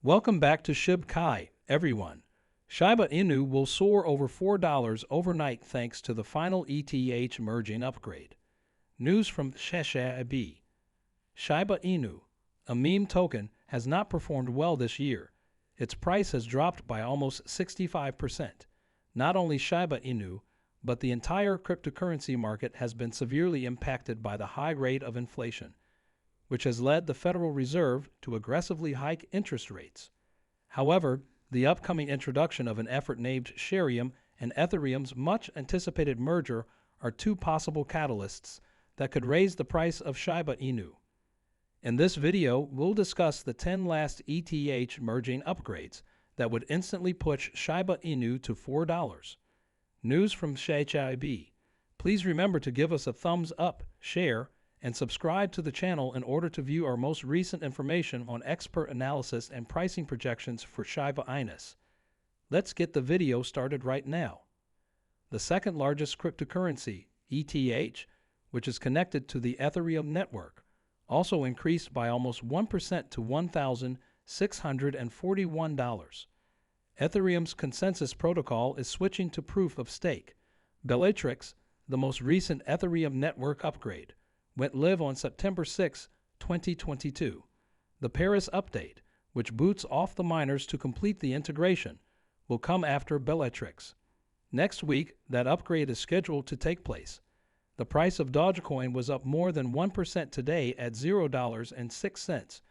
Welcome back to Shib everyone. Shiba Inu will soar over $4 overnight thanks to the final ETH merging upgrade. News from Shiba Inu, a meme token, has not performed well this year. Its price has dropped by almost 65%. Not only Shiba Inu, but the entire cryptocurrency market has been severely impacted by the high rate of inflation, which has led the Federal Reserve to aggressively hike interest rates. However, the upcoming introduction of an effort named Sharium and Ethereum's much-anticipated merger are two possible catalysts that could raise the price of Shiba Inu. In this video, we'll discuss the 10 last ETH merging upgrades that would instantly push Shiba Inu to $4. News from Shiba. Please remember to give us a thumbs up, share, and subscribe to the channel in order to view our most recent information on expert analysis and pricing projections for Shiba Inu. Let's get the video started right now. The second largest cryptocurrency, ETH, which is connected to the Ethereum network, also increased by almost 1% to $1,641. Ethereum's consensus protocol is switching to proof of stake. Bellatrix, the most recent Ethereum network upgrade, went live on September 6, 2022. The Paris update, which boots off the miners to complete the integration, will come after Bellatrix. Next week, that upgrade is scheduled to take place. The price of Dogecoin was up more than 1% today at $0.06,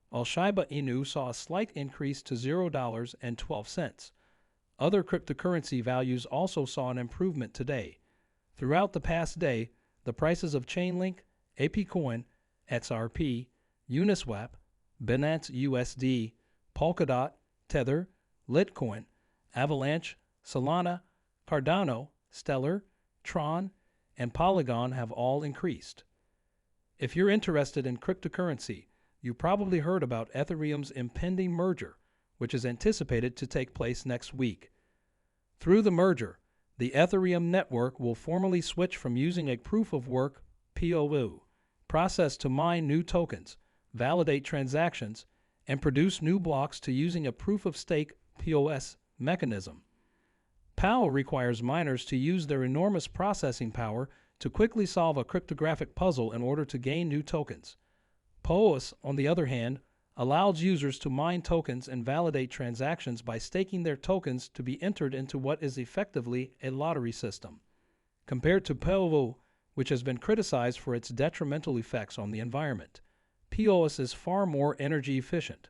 while Shiba Inu saw a slight increase to $0.12. Other cryptocurrency values also saw an improvement today. Throughout the past day, the prices of Chainlink, ApeCoin, XRP, Uniswap, Binance USD, Polkadot, Tether, Litecoin, Avalanche, Solana, Cardano, Stellar, Tron, and Polygon have all increased. If you're interested in cryptocurrency, you probably heard about Ethereum's impending merger, which is anticipated to take place next week. Through the merger, the Ethereum network will formally switch from using a proof-of-work (POW) process to mine new tokens, validate transactions, and produce new blocks to using a proof-of-stake (POS) mechanism. POW requires miners to use their enormous processing power to quickly solve a cryptographic puzzle in order to gain new tokens. POS, on the other hand, allows users to mine tokens and validate transactions by staking their tokens to be entered into what is effectively a lottery system. Compared to POW, which has been criticized for its detrimental effects on the environment, POS is far more energy efficient.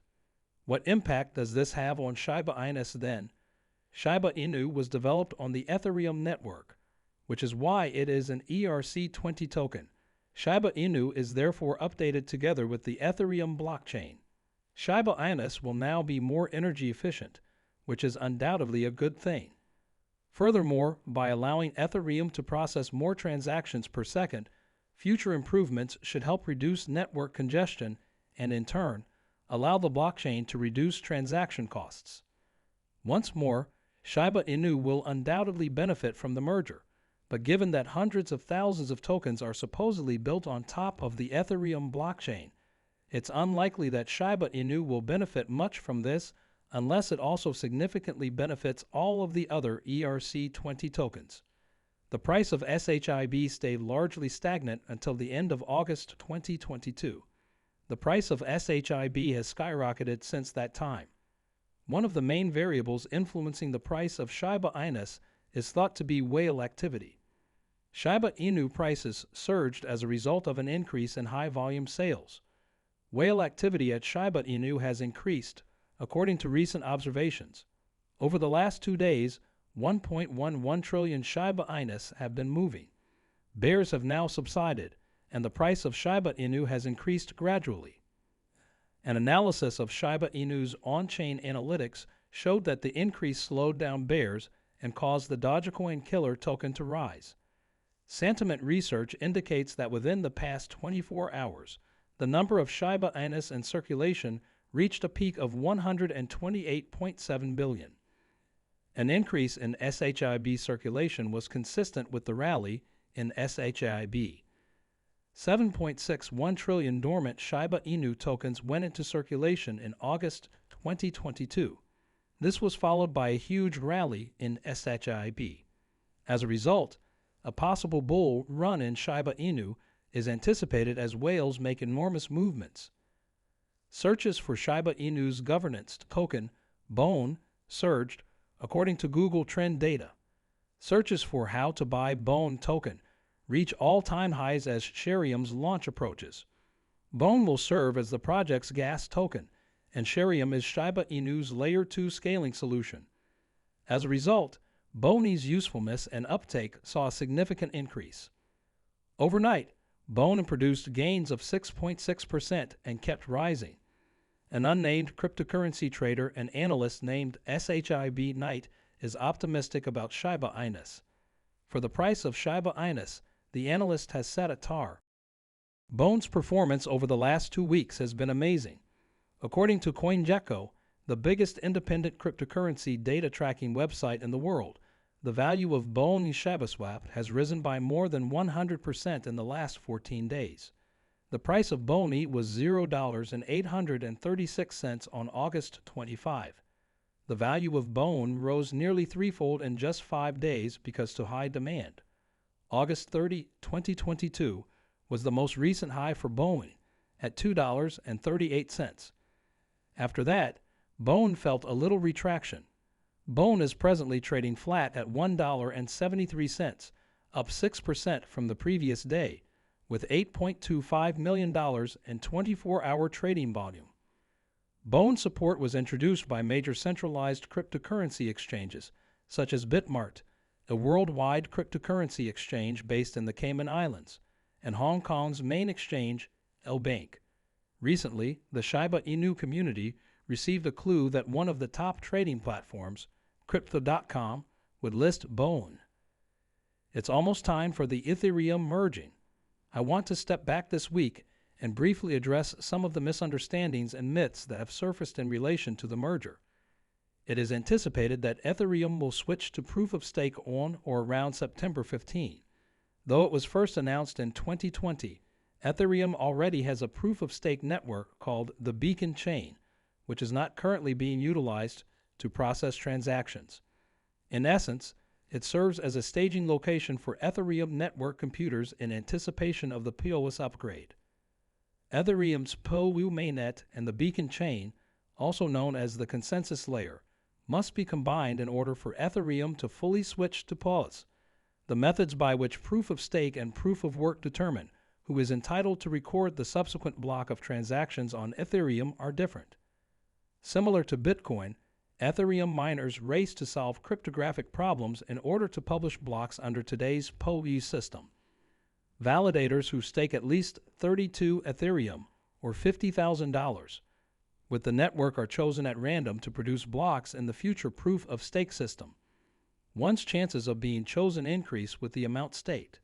What impact does this have on Shiba Inu then? Shiba Inu was developed on the Ethereum network, which is why it is an ERC20 token. Shiba Inu is therefore updated together with the Ethereum blockchain. Shiba Inu will now be more energy efficient, which is undoubtedly a good thing. Furthermore, by allowing Ethereum to process more transactions per second, future improvements should help reduce network congestion and, in turn, allow the blockchain to reduce transaction costs. Once more, Shiba Inu will undoubtedly benefit from the merger, but given that hundreds of thousands of tokens are supposedly built on top of the Ethereum blockchain, it's unlikely that Shiba Inu will benefit much from this unless it also significantly benefits all of the other ERC20 tokens. The price of SHIB stayed largely stagnant until the end of August 2022. The price of SHIB has skyrocketed since that time. One of the main variables influencing the price of Shiba Inu is thought to be whale activity. Shiba Inu prices surged as a result of an increase in high-volume sales. Whale activity at Shiba Inu has increased, according to recent observations. Over the last 2 days, 1.11 trillion Shiba Inu have been moving. Bears have now subsided, and the price of Shiba Inu has increased gradually. An analysis of Shiba Inu's on-chain analytics showed that the increase slowed down bears and caused the Dogecoin killer token to rise. Sentiment research indicates that within the past 24 hours, the number of Shiba Inu in circulation reached a peak of 128.7 billion. An increase in SHIB circulation was consistent with the rally in SHIB. 7.61 trillion dormant Shiba Inu tokens went into circulation in August 2022. This was followed by a huge rally in SHIB. As a result, a possible bull run in Shiba Inu is anticipated as whales make enormous movements. Searches for Shiba Inu's governance token, BONE, surged, according to Google Trend data. Searches for how to buy BONE token reach all-time highs as Sharium's launch approaches. BONE will serve as the project's gas token, and Sharium is Shiba Inu's Layer 2 scaling solution. As a result, BONE's usefulness and uptake saw a significant increase. Overnight, BONE produced gains of 6.6% and kept rising. An unnamed cryptocurrency trader and analyst named SHIB Knight is optimistic about Shiba Inu. For the price of Shiba Inu, the analyst has set a tar. BONE's performance over the last 2 weeks has been amazing. According to CoinGecko, the biggest independent cryptocurrency data tracking website in the world, the value of BONE shibaswap has risen by more than 100% in the last 14 days. The price of BONE was $0.836 on August 25. The value of BONE rose nearly threefold in just 5 days because to high demand. August 30, 2022 was the most recent high for BONE at $2.38. After that, BONE felt a little retraction. BONE is presently trading flat at $1.73, up 6% from the previous day, with $8.25 million in 24-hour trading volume. BONE support was introduced by major centralized cryptocurrency exchanges, such as Bitmart, a worldwide cryptocurrency exchange based in the Cayman Islands, and Hong Kong's main exchange, Bank. Recently, the Shiba Inu community received a clue that one of the top trading platforms, Crypto.com, would list BONE. It's almost time for the Ethereum merging. I want to step back this week and briefly address some of the misunderstandings and myths that have surfaced in relation to the merger. It is anticipated that Ethereum will switch to proof-of-stake on or around September 15. Though it was first announced in 2020, Ethereum already has a proof-of-stake network called the Beacon Chain, which is not currently being utilized to process transactions. In essence, it serves as a staging location for Ethereum network computers in anticipation of the POS upgrade. Ethereum's POW mainnet and the Beacon Chain, also known as the consensus layer, must be combined in order for Ethereum to fully switch to POS. The methods by which proof-of-stake and proof-of-work determine who is entitled to record the subsequent block of transactions on Ethereum are different. Similar to Bitcoin, Ethereum miners race to solve cryptographic problems in order to publish blocks under today's POW system. Validators who stake at least 32 Ethereum, or $50,000, with the network are chosen at random to produce blocks in the future proof-of-stake system. One's chances of being chosen increase with the amount staked.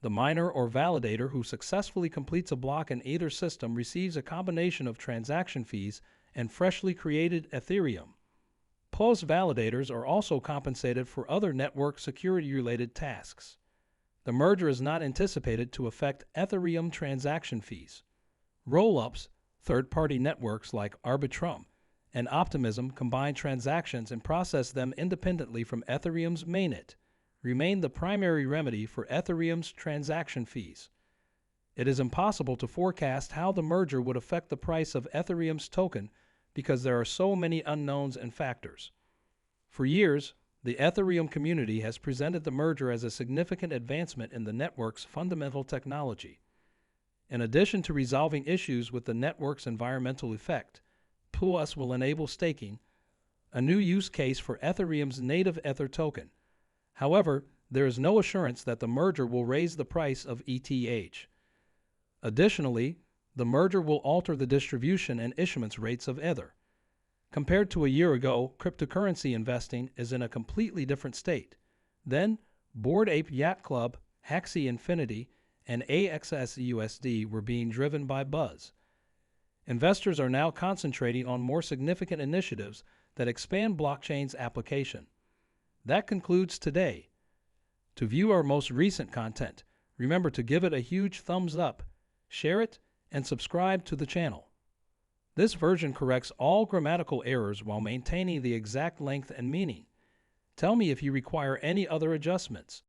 The miner or validator who successfully completes a block in either system receives a combination of transaction fees and freshly created Ethereum. POS validators are also compensated for other network security-related tasks. The merger is not anticipated to affect Ethereum transaction fees. Roll-ups, third-party networks like Arbitrum and Optimism combine transactions and process them independently from Ethereum's mainnet, remain the primary remedy for Ethereum's transaction fees. It is impossible to forecast how the merger would affect the price of Ethereum's token because there are so many unknowns and factors. For years, the Ethereum community has presented the merger as a significant advancement in the network's fundamental technology. In addition to resolving issues with the network's environmental effect, POS will enable staking, a new use case for Ethereum's native Ether token. However, there is no assurance that the merger will raise the price of ETH. Additionally, the merger will alter the distribution and issuance rates of Ether. Compared to a year ago, cryptocurrency investing is in a completely different state. Then, Bored Ape Yacht Club, Axie Infinity, and AXSUSD were being driven by buzz. Investors are now concentrating on more significant initiatives that expand blockchain's application. That concludes today. To view our most recent content, remember to give it a huge thumbs up, share it, and subscribe to the channel. This version corrects all grammatical errors while maintaining the exact length and meaning. Tell me if you require any other adjustments.